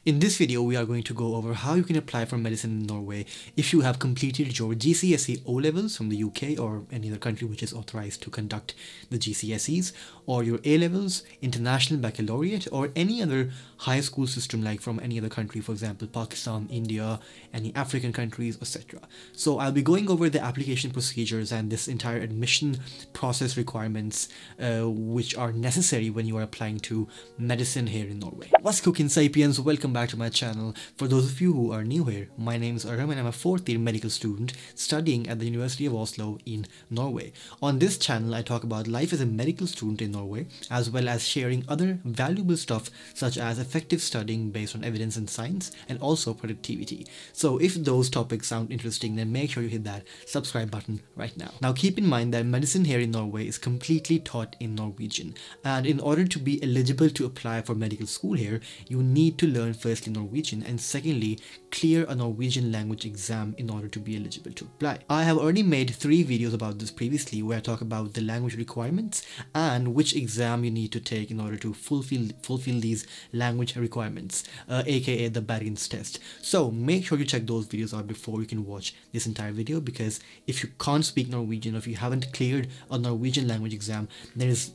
In this video, we are going to go over how you can apply for medicine in Norway if you have completed your GCSE O-levels from the UK or any other country which is authorized to conduct the GCSEs, or your A-levels, international baccalaureate, or any other high school system like from any other country, for example, Pakistan, India, any African countries, etc. So I'll be going over the application procedures and this entire admission process requirements which are necessary when you are applying to medicine here in Norway. What's cooking, sapiens? Welcome back to my channel. For those of you who are new here, my name is Arham and I'm a 4th year medical student studying at the University of Oslo in Norway. On this channel, I talk about life as a medical student in Norway, as well as sharing other valuable stuff such as effective studying based on evidence and science, and also productivity. So if those topics sound interesting, then make sure you hit that subscribe button right now. Now keep in mind that medicine here in Norway is completely taught in Norwegian, and in order to be eligible to apply for medical school here, you need to learn firstly Norwegian and secondly clear a Norwegian language exam in order to be eligible to apply. I have already made 3 videos about this previously where I talk about the language requirements and which exam you need to take in order to fulfill these language requirements, aka the Bergens test. So make sure you check those videos out before you can watch this entire video, because if you can't speak Norwegian or if you haven't cleared a Norwegian language exam, there's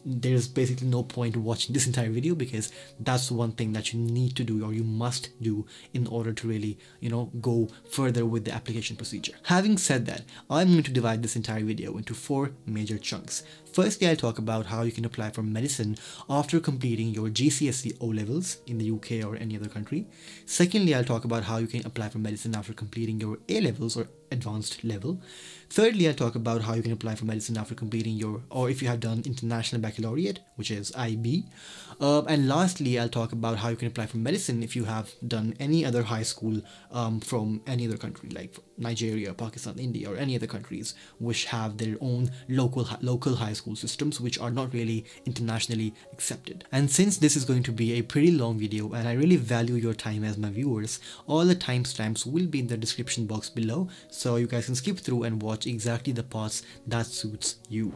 basically no point watching this entire video, because that's one thing that you need to do or you must do in order to really, go further with the application procedure. Having said that, I'm going to divide this entire video into 4 major chunks. Firstly, I'll talk about how you can apply for medicine after completing your GCSE O-levels in the UK or any other country. Secondly, I'll talk about how you can apply for medicine after completing your A-levels or advanced level. Thirdly, I'll talk about how you can apply for medicine after completing or if you have done international baccalaureate, which is IB. And lastly, I'll talk about how you can apply for medicine if you have done any other high school from any other country like Nigeria, Pakistan, India, or any other countries which have their own local high school systems which are not really internationally accepted. And since this is going to be a pretty long video and I really value your time as my viewers, all the timestamps will be in the description box below, so you guys can skip through and watch exactly the parts that suits you.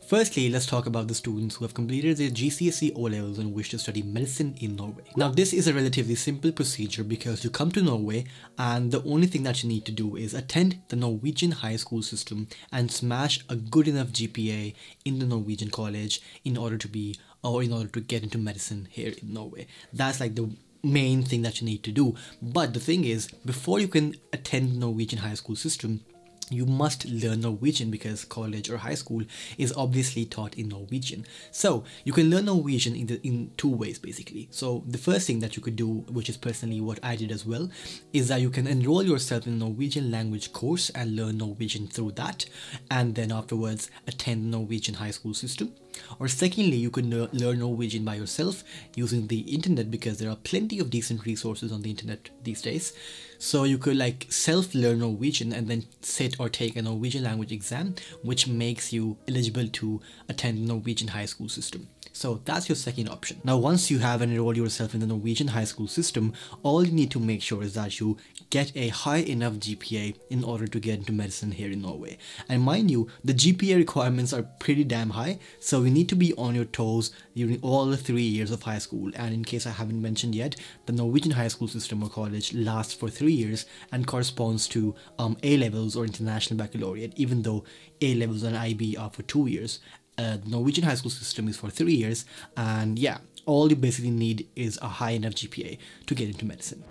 Firstly, let's talk about the students who have completed their GCSE O-levels and wish to study medicine in Norway. Now, this is a relatively simple procedure because you come to Norway and the only thing that you need to do is attend the Norwegian high school system and smash a good enough GPA in the Norwegian college in order to get into medicine here in Norway. That's like the main thing that you need to do. But the thing is, before you can attend the Norwegian high school system, you must learn Norwegian because college or high school is obviously taught in Norwegian. So you can learn Norwegian in 2 ways basically. So the first thing that you could do, which is personally what I did as well, is that you can enroll yourself in a Norwegian language course and learn Norwegian through that, and then afterwards attend the Norwegian high school system. Or secondly, you could learn Norwegian by yourself using the internet, because there are plenty of decent resources on the internet these days. So you could like self-learn Norwegian and then sit or take a Norwegian language exam, which makes you eligible to attend the Norwegian high school system. So that's your second option. Now, once you have enrolled yourself in the Norwegian high school system, all you need to make sure is that you get a high enough GPA in order to get into medicine here in Norway. And mind you, the GPA requirements are pretty damn high, so you need to be on your toes during all the 3 years of high school. And in case I haven't mentioned yet, the Norwegian high school system or college lasts for 3 years and corresponds to A-levels or international baccalaureate, even though A-levels and IB are for 2 years. The Norwegian high school system is for 3 years, and yeah, all you basically need is a high enough GPA to get into medicine.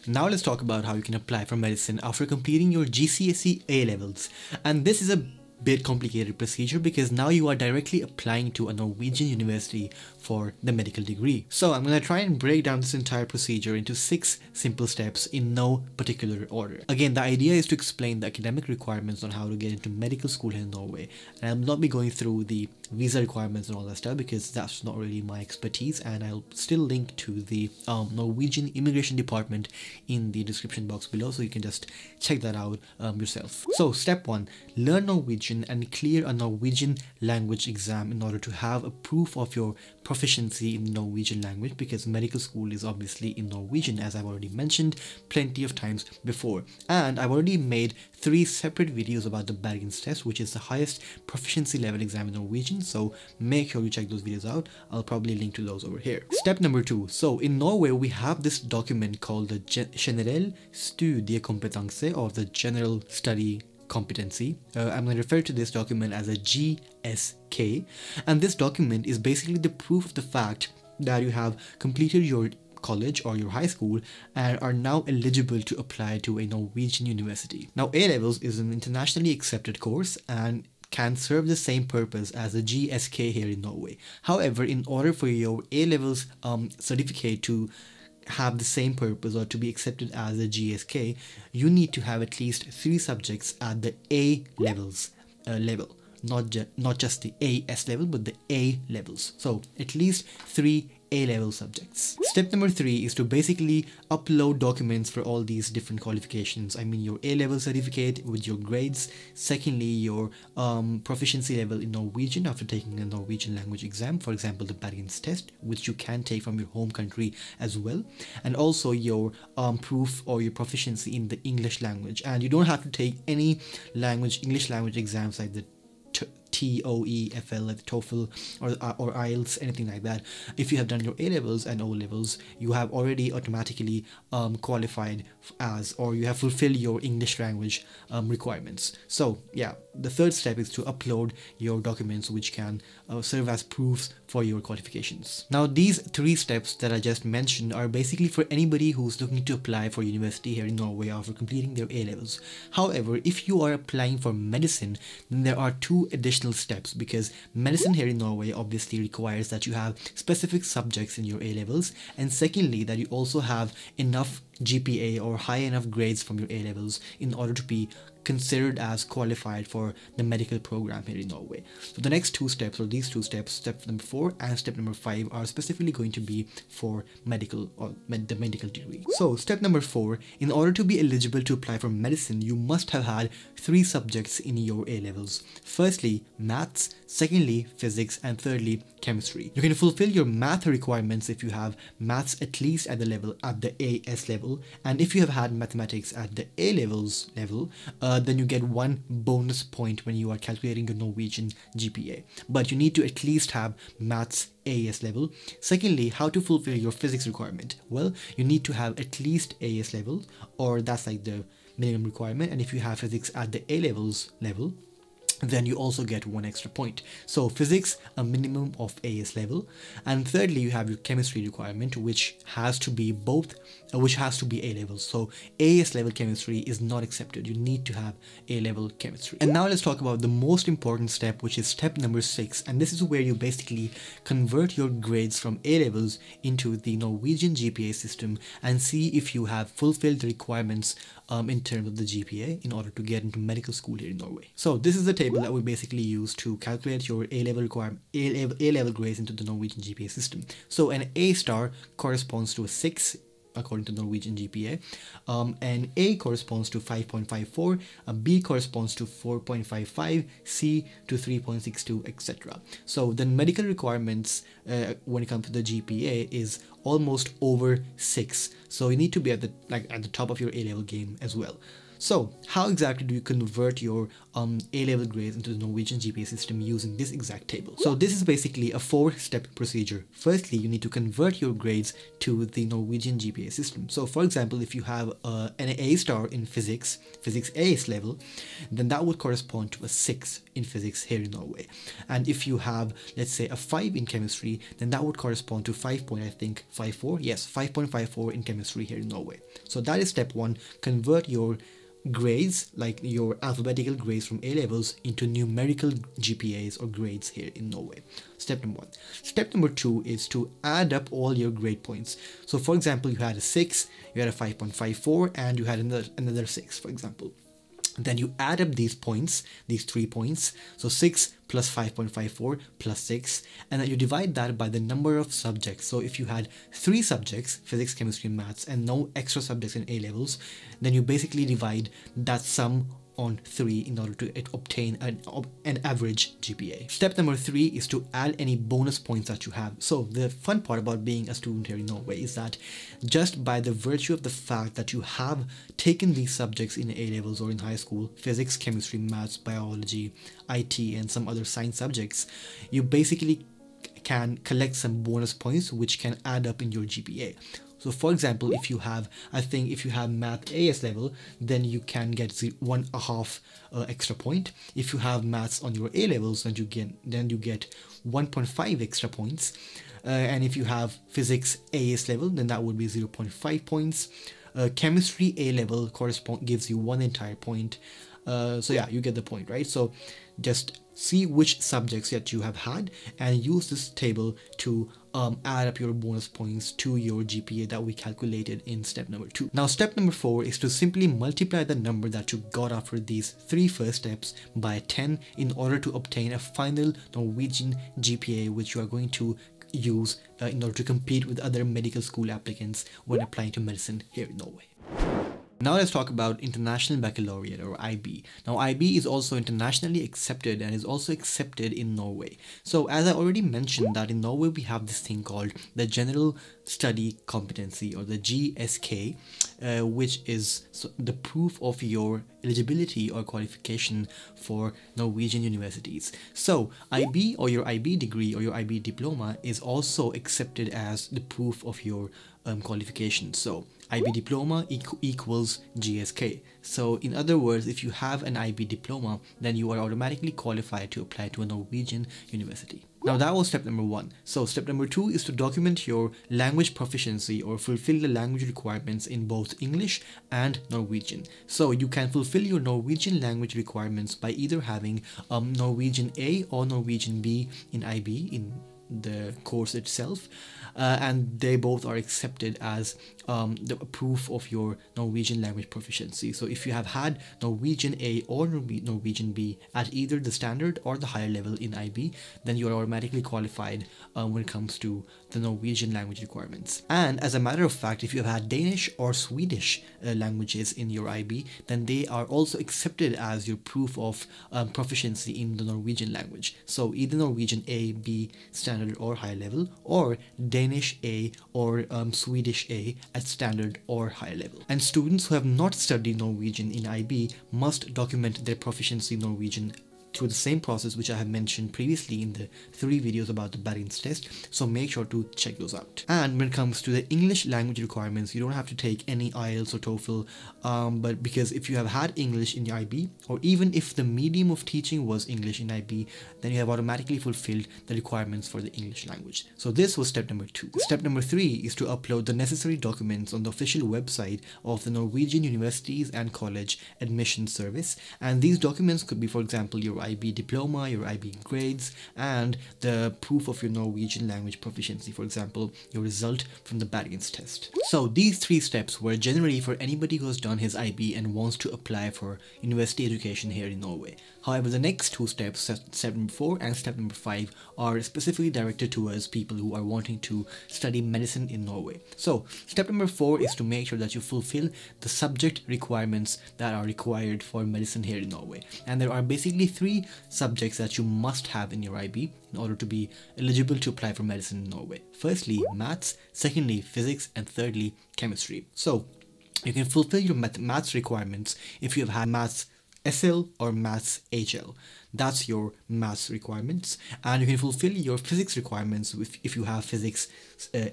Now let's talk about how you can apply for medicine after completing your GCSE A-levels. And this is a bit complicated procedure because now you are directly applying to a Norwegian university for the medical degree. So I'm going to try and break down this entire procedure into 6 simple steps in no particular order. Again, the idea is to explain the academic requirements on how to get into medical school here in Norway, and I'll not be going through the visa requirements and all that stuff because that's not really my expertise, and I'll still link to the Norwegian immigration department in the description box below, so you can just check that out yourself. So step 1, learn Norwegian and clear a Norwegian language exam in order to have a proof of your proficiency in Norwegian language, because medical school is obviously in Norwegian, as I've already mentioned plenty of times before. And I've already made 3 separate videos about the Bergens test, which is the highest proficiency level exam in Norwegian, qualifications, so make sure you check those videos out. I'll probably link to those over here. Step number 2. So in Norway we have this document called the Generell Studiekompetanse, or the General Study Competency. I'm going to refer to this document as a GSK, and this document is basically the proof of the fact that you have completed your college or your high school and are now eligible to apply to a Norwegian university. Now A-levels is an internationally accepted course and can serve the same purpose as a GSK here in Norway. However, in order for your A-levels certificate to have the same purpose or to be accepted as a GSK, you need to have at least 3 subjects at the A levels level, not just the AS level, but the A levels. So at least 3 A-level subjects. Step number 3 is to basically upload documents for all these different qualifications. I mean your A-level certificate with your grades, secondly your proficiency level in Norwegian after taking a Norwegian language exam, for example the Bergens test, which you can take from your home country as well, and also your proof or your proficiency in the English language. And you don't have to take any English language exams like the TOEFL, like the TOEFL or IELTS, anything like that. If you have done your A-levels and O-levels, you have already automatically qualified as, or you have fulfilled your English language requirements. So yeah, the third step is to upload your documents which can serve as proofs for your qualifications. Now these 3 steps that I just mentioned are basically for anybody who's looking to apply for university here in Norway after completing their A-levels. However, if you are applying for medicine, then there are 2 additional steps, because medicine here in Norway obviously requires that you have specific subjects in your A-levels, and secondly that you also have enough GPA or high enough grades from your A-levels in order to be considered as qualified for the medical program here in Norway. So the next 2 steps, or these 2 steps, step number 4 and step number 5, are specifically going to be for medical or the medical degree. So step number 4, in order to be eligible to apply for medicine, you must have had 3 subjects in your A-levels. Firstly, maths, secondly, physics, and thirdly, chemistry. You can fulfill your math requirements if you have maths at least at the AS level, and if you have had mathematics at the A-levels level, then you get 1 bonus point when you are calculating your Norwegian GPA. But you need to at least have maths AS level. Secondly, how to fulfill your physics requirement? Well, you need to have at least AS level, or that's like the minimum requirement, and if you have physics at the A levels level, then you also get 1 extra point. So physics, a minimum of AS level, and thirdly you have your chemistry requirement, which has to be A levels. So AS level chemistry is not accepted. You need to have A level chemistry. And now let's talk about the most important step, which is step number 6, and this is where you basically convert your grades from A levels into the Norwegian GPA system and see if you have fulfilled the requirements in terms of the GPA in order to get into medical school here in Norway. So this is the table that we basically use to calculate your A-level grades into the Norwegian GPA system. So an A star corresponds to a 6 according to Norwegian GPA, an A corresponds to 5.54, a B corresponds to 4.55, C to 3.62, etc. So the medical requirements when it comes to the GPA is almost over 6. So you need to be at the top of your A-level game as well. So how exactly do you convert your A-level grades into the Norwegian GPA system using this exact table? So this is basically a 4-step procedure. Firstly, you need to convert your grades to the Norwegian GPA system. So for example, if you have an A star in physics AS level, then that would correspond to a 6 in physics here in Norway. And if you have, let's say, a 5 in chemistry, then that would correspond to 5.54 in chemistry here in Norway. So that is step 1. Convert your grades, like your alphabetical grades from A levels, into numerical GPAs or grades here in Norway. Step number 1. Step number 2 is to add up all your grade points. So for example, you had a 6, you had a 5.54, and you had another 6, for example. Then you add up these points, these 3 points, so 6 plus 5.54 plus 6, and then you divide that by the number of subjects. So if you had 3 subjects, physics, chemistry, and maths, and no extra subjects in A levels, then you basically divide that sum on 3 in order to obtain an average GPA. Step number 3 is to add any bonus points that you have. So the fun part about being a student here in Norway is that just by the virtue of the fact that you have taken these subjects in A levels or in high school, physics, chemistry, maths, biology, IT, and some other science subjects, you basically can collect some bonus points which can add up in your GPA. So for example, if you have, I think if you have math AS level, then you can get 1.5 extra point. If you have maths on your A levels, then you get 1.5 extra points. And if you have physics AS level, then that would be 0.5 points. Chemistry A level gives you 1 entire point. So yeah, you get the point, right? So just see which subjects that you have had and use this table to add up your bonus points to your GPA that we calculated in step number 2. Now step number 4 is to simply multiply the number that you got after these 3 first steps by 10 in order to obtain a final Norwegian GPA, which you are going to use in order to compete with other medical school applicants when applying to medicine here in Norway. Now let's talk about International Baccalaureate, or IB. Now IB is also internationally accepted and is also accepted in Norway. So as I already mentioned, that in Norway we have this thing called the General Study Competency, or the GSK, which is the proof of your eligibility or qualification for Norwegian universities. So IB, or your IB degree or your IB diploma, is also accepted as the proof of your qualification. So IB diploma equals GSK. So in other words, if you have an IB diploma, then you are automatically qualified to apply to a Norwegian university. Now that was step number 1. So step number 2 is to document your language proficiency, or fulfill the language requirements in both English and Norwegian. So you can fulfill your Norwegian language requirements by either having Norwegian A or Norwegian B in IB in the course itself, and they both are accepted as the proof of your Norwegian language proficiency. So if you have had Norwegian A or Norwegian B at either the standard or the higher level in IB, then you are automatically qualified when it comes to the Norwegian language requirements. And as a matter of fact, if you have had Danish or Swedish languages in your IB, then they are also accepted as your proof of proficiency in the Norwegian language. So either Norwegian A, B, standard or higher level, or Danish A or Swedish A at standard or higher level. And students who have not studied Norwegian in IB must document their proficiency in Norwegian through the same process which I have mentioned previously in the 3 videos about the Bergens test, so make sure to check those out. And when it comes to the English language requirements, you don't have to take any IELTS or TOEFL, but because if you have had English in the IB, or even if the medium of teaching was English in IB, then you have automatically fulfilled the requirements for the English language. So this was step number 2. Step number 3 is to upload the necessary documents on the official website of the Norwegian Universities and College Admission Service, and these documents could be, for example, your IB diploma, your IB grades, and the proof of your Norwegian language proficiency, for example, your result from the Bergens test. So these 3 steps were generally for anybody who has done his IB and wants to apply for university education here in Norway. However, the next 2 steps, step number 4 and step number 5, are specifically directed towards people who are wanting to study medicine in Norway. So step number 4 is to make sure that you fulfill the subject requirements that are required for medicine here in Norway. And there are basically 3 subjects that you must have in your IB in order to be eligible to apply for medicine in Norway. Firstly, maths, secondly, physics, and thirdly, chemistry. So you can fulfill your maths requirements if you have had maths SL or maths HL. That's your maths requirements. And you can fulfill your physics requirements if you have physics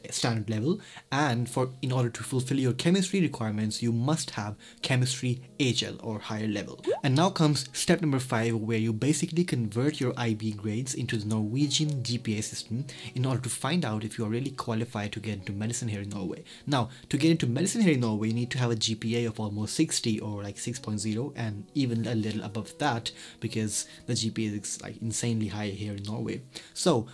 standard level, and in order to fulfill your chemistry requirements, you must have chemistry HL or higher level. And now comes step number 5, where you basically convert your IB grades into the Norwegian GPA system in order to find out if you are really qualified to get into medicine here in Norway. Now, to get into medicine here in Norway, you need to have a GPA of almost 60 or like 6.0, and even a little above that, because the GPA is like insanely high here in Norway. So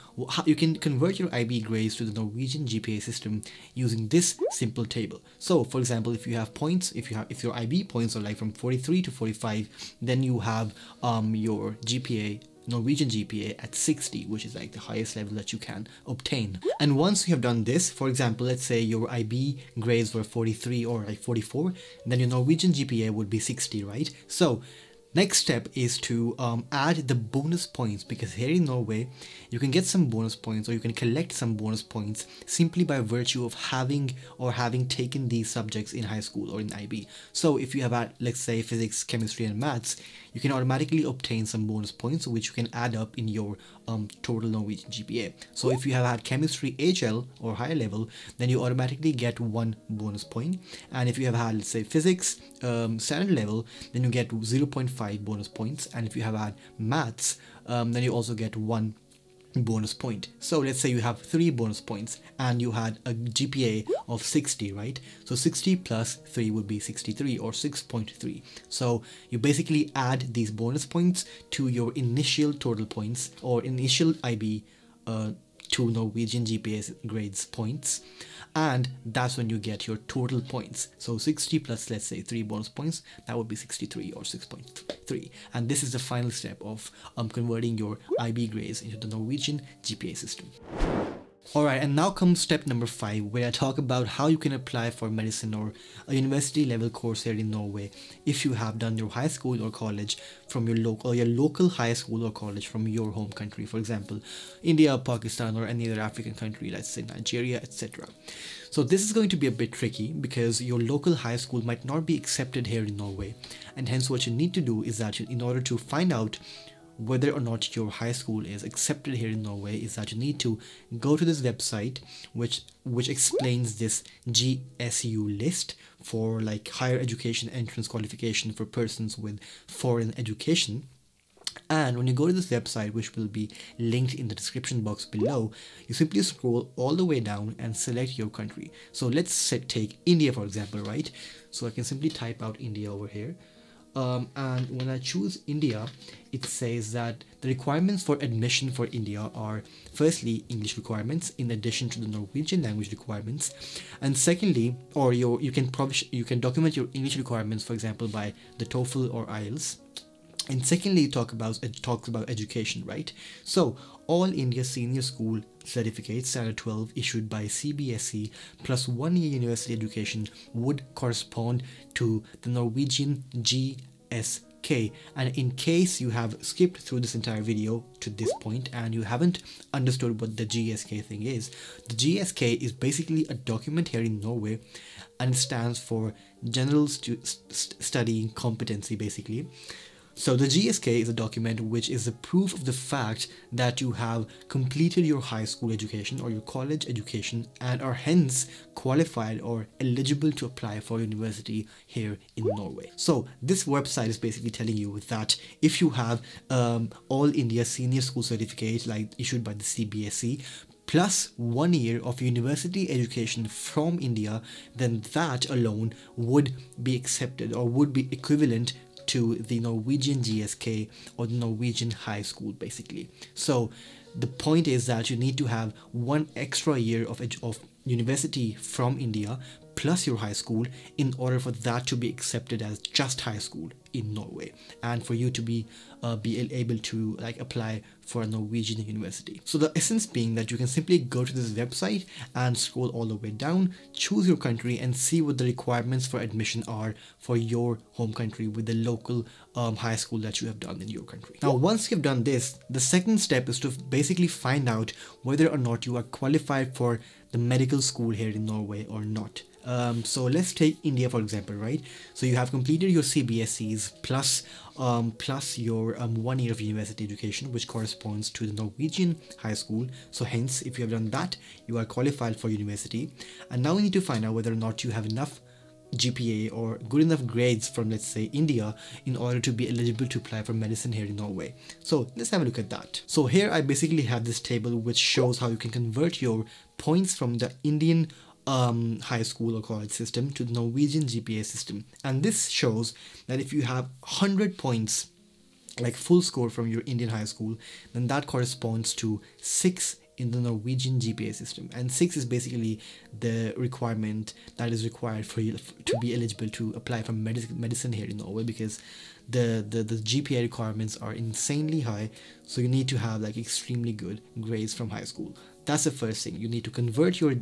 you can convert your IB grades to the Norwegian GPA system using this simple table. So for example, if you have points, if your IB points are like from 43 to 45, then you have your GPA, Norwegian GPA, at 60, which is like the highest level that you can obtain. And once you have done this, for example, let's say your IB grades were 43 or like 44, then your Norwegian GPA would be 60, right? So Next step is to add the bonus points, because here in Norway you can get some bonus points, or you can collect some bonus points simply by virtue of having taken these subjects in high school or in IB. So if you have had, let's say, physics, chemistry and maths, you can automatically obtain some bonus points which you can add up in your total Norwegian GPA. So if you have had chemistry HL or higher level, then you automatically get 1 bonus point, and if you have had, let's say, physics standard level, then you get 0.5 bonus points, and if you have had maths, then you also get 1 bonus point. So let's say you have 3 bonus points and you had a GPA of 60, right? So 60 plus 3 would be 63 or 6.3. So you basically add these bonus points to your initial total points or initial IB to Norwegian GPA grades points, and that's when you get your total points. So 60 plus, let's say, 3 bonus points, that would be 63 or 6.3, and this is the final step of converting your IB grades into the Norwegian GPA system. Alright, and now comes step number 5, where I talk about how you can apply for medicine or a university level course here in Norway if you have done your high school or college from your local high school or college from your home country, for example India, Pakistan, or any other African country, let's say Nigeria, etc. So this is going to be a bit tricky because your local high school might not be accepted here in Norway, and hence what you need to do is that in order to find out whether or not your high school is accepted here in Norway, is that you need to go to this website which explains this GSU list for like higher education entrance qualification for persons with foreign education. And when you go to this website, which will be linked in the description box below, you simply scroll all the way down and select your country. So let's take India for example, right? So I can simply type out India over here. And when I choose India, it says that the requirements for admission for India are firstly English requirements in addition to the Norwegian language requirements, and secondly, or you can document your English requirements, for example, by the TOEFL or IELTS. And secondly, it talks about education, right? So all India senior school certificates standard 12 issued by CBSE plus 1 year university education would correspond to the Norwegian GSK. And in case you have skipped through this entire video to this point and you haven't understood what the GSK thing is, the GSK is basically a document here in Norway, and it stands for General Studying Competency basically. So the GSK is a document which is the proof of the fact that you have completed your high school education or your college education and are hence qualified or eligible to apply for university here in Norway. So this website is basically telling you that if you have all India senior school certificate like issued by the CBSE plus 1 year of university education from India, then that alone would be accepted or would be equivalent to the Norwegian GSK or the Norwegian high school basically. So the point is that you need to have 1 extra year of university from India plus your high school in order for that to be accepted as just high school in Norway, and for you to be able to like apply for a Norwegian university. So the essence being that you can simply go to this website and scroll all the way down, choose your country and see what the requirements for admission are for your home country with the local high school that you have done in your country. Now once you've done this, the second step is to basically find out whether or not you are qualified for the medical school here in Norway or not. So let's take India for example, right? So you have completed your CBSEs plus your 1 year of university education, which corresponds to the Norwegian high school. So hence, if you have done that, you are qualified for university. And now we need to find out whether or not you have enough GPA or good enough grades from, let's say, India in order to be eligible to apply for medicine here in Norway. So let's have a look at that. So here I basically have this table which shows how you can convert your points from the Indian high school or college system to the Norwegian GPA system. And this shows that if you have 100 points, like full score from your Indian high school, then that corresponds to 6 in the Norwegian GPA system. And 6 is basically the requirement that is required for you to be eligible to apply for medicine here in Norway, because the GPA requirements are insanely high. So you need to have like extremely good grades from high school. That's the first thing. You need to convert your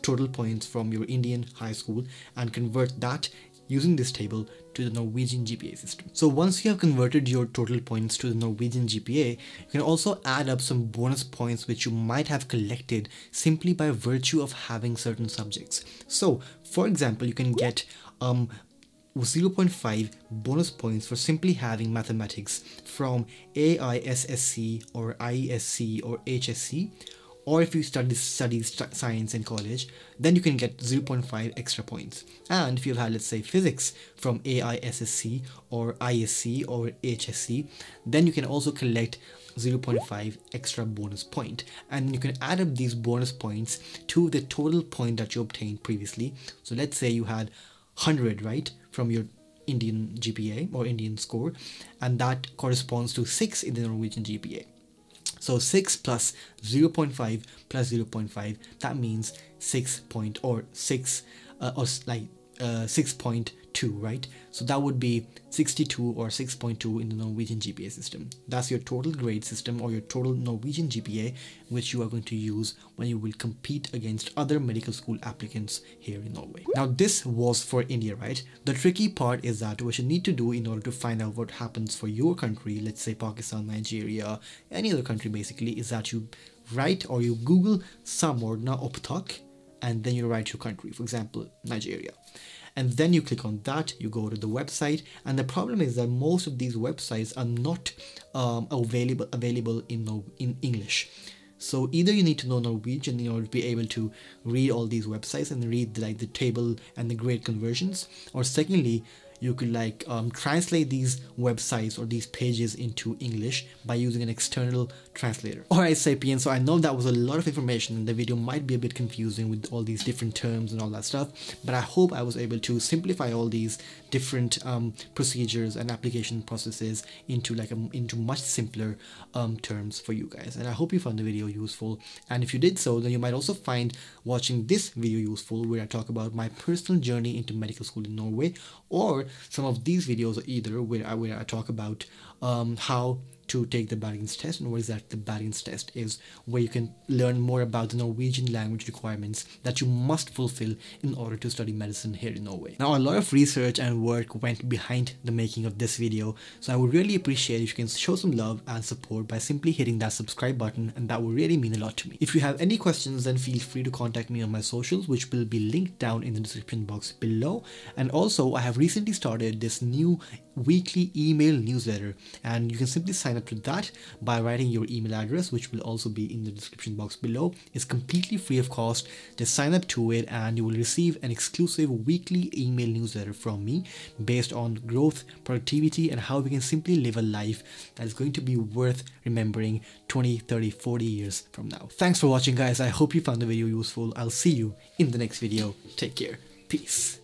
total points from your Indian high school and convert that using this table to the Norwegian GPA system. So once you have converted your total points to the Norwegian GPA, you can also add up some bonus points which you might have collected simply by virtue of having certain subjects. So for example, you can get 0.5 bonus points for simply having mathematics from AISSC or IESC or HSC, or if you study science in college, then you can get 0.5 extra points. And if you've had, let's say, physics from AISSC or ISC or HSC, then you can also collect 0.5 extra bonus point, and you can add up these bonus points to the total point that you obtained previously. So let's say you had 100, right, from your Indian GPA or Indian score, and that corresponds to 6 in the Norwegian GPA. So 6 plus 0.5 plus 0.5, that means 6.2, right? So that would be 62 or 6.2 in the Norwegian GPA system. That's your total grade system or your total Norwegian GPA, which you are going to use when you will compete against other medical school applicants here in Norway. Now this was for India, right? The tricky part is that what you need to do in order to find out what happens for your country, let's say Pakistan, Nigeria, any other country basically, is that you write or you Google Samordna Opptak and then you write your country, for example, Nigeria. And then you click on that, you go to the website, and the problem is that most of these websites are not available in English. So either you need to know Norwegian in order to be able to read all these websites and read like the table and the grade conversions, or secondly, you could like translate these websites or these pages into English by using an external translator. Alright Sapiens, so I know that was a lot of information and the video might be a bit confusing with all these different terms and all that stuff, but I hope I was able to simplify all these different procedures and application processes into into much simpler terms for you guys. And I hope you found the video useful, and if you did so, then you might also find watching this video useful, where I talk about my personal journey into medical school in Norway, or some of these videos either where I talk about how to take the Bergens test, and what is that the Bergens test is, where you can learn more about the Norwegian language requirements that you must fulfill in order to study medicine here in Norway. Now, a lot of research and work went behind the making of this video, so I would really appreciate if you can show some love and support by simply hitting that subscribe button, and that would really mean a lot to me. If you have any questions, then feel free to contact me on my socials, which will be linked down in the description box below. And also, I have recently started this new weekly email newsletter, and you can simply sign up to that by writing your email address, which will also be in the description box below. It's completely free of cost. Just sign up to it and you will receive an exclusive weekly email newsletter from me based on growth, productivity, and how we can simply live a life that is going to be worth remembering 20, 30, 40 years from now. Thanks for watching, guys. I hope you found the video useful. I'll see you in the next video. Take care. Peace.